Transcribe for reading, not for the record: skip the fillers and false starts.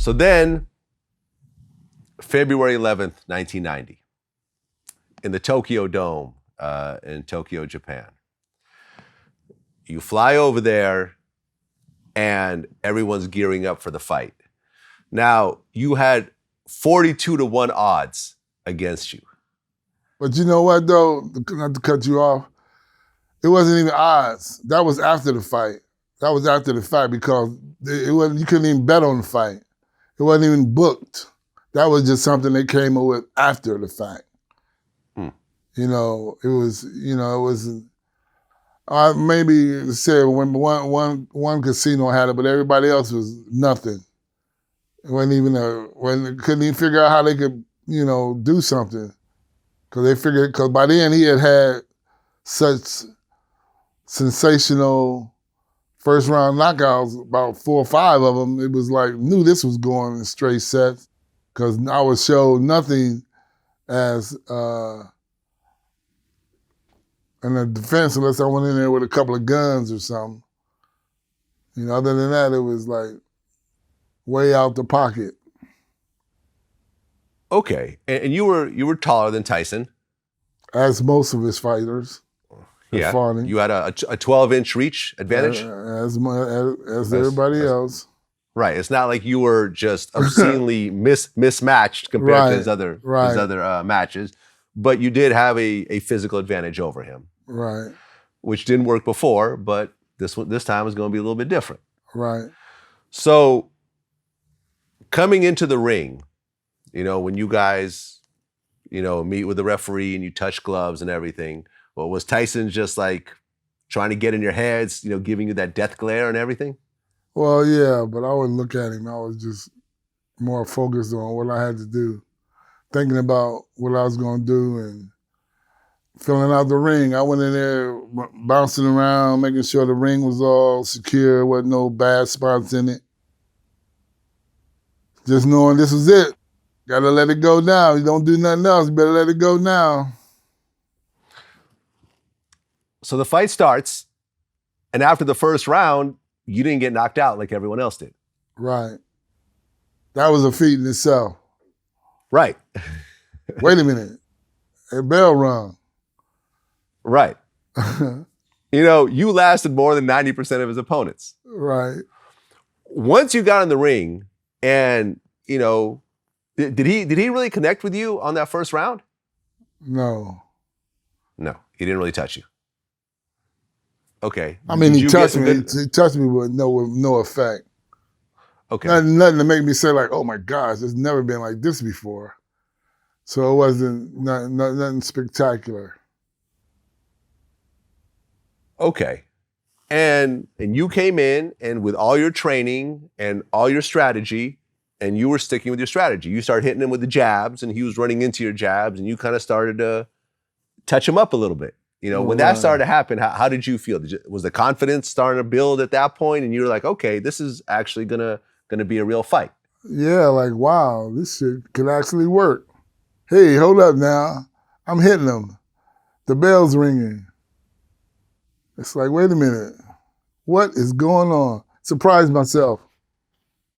So then, February 11th, 1990, in the Tokyo Dome in Tokyo, Japan. You fly over there, and everyone's gearing up for the fight. Now, you had 42-1 odds against you. But you know what, though? Not to cut you off, it wasn't even odds. That was after the fight. That was after the fight because it wasn't. You couldn't even bet on the fight. It wasn't even booked. That was just something they came up with after the fact. You know, it was. You know, it was. Maybe say when one casino had it, but everybody else was nothing. It wasn't even couldn't even figure out how they could, you know, do something. Because by then he had such sensational first round knockouts, about 4 or 5 of them. It was like, knew this was going in straight sets because I was showed nothing as in the defense unless I went in there with a couple of guns or something. You know, other than that, it was like way out the pocket. Okay, and you were taller than Tyson, as most of his fighters. Yeah, you had a 12-inch reach advantage, as everybody else. Right, it's not like you were just obscenely mismatched compared to his other matches, but you did have a physical advantage over him, right? Which didn't work before, but this time is going to be a little bit different, right? So, coming into the ring, you know, when you guys, you know, meet with the referee and you touch gloves and everything, well, was Tyson just like trying to get in your heads, you know, giving you that death glare and everything? Well, yeah, but I wouldn't look at him. I was just more focused on what I had to do, thinking about what I was going to do and filling out the ring. I went in there bouncing around, making sure the ring was all secure, wasn't no bad spots in it. Just knowing this was it. Got to let it go now. You don't do nothing else. You better let it go now. So the fight starts, and after the first round, you didn't get knocked out like everyone else did. Right. That was a feat in itself. Right. Wait a minute. A bell rung. Right. You know, you lasted more than 90% of his opponents. Right. Once you got in the ring, and, you know, did he really connect with you on that first round? No. No, he didn't really touch you. Okay. I mean, he touched me. He touched me with no effect. Okay. Nothing to make me say like, oh my gosh, it's never been like this before. So it wasn't nothing spectacular. Okay. And you came in, and with all your training and all your strategy, and you were sticking with your strategy. You started hitting him with the jabs, and he was running into your jabs, and you kind of started to touch him up a little bit. You know, when that started to happen, how did you feel? Was the confidence starting to build at that point, and you were like, okay, this is actually gonna be a real fight? Yeah, like, wow, this shit could actually work. Hey, hold up now. I'm hitting him. The bell's ringing. It's like, wait a minute. What is going on? Surprised myself.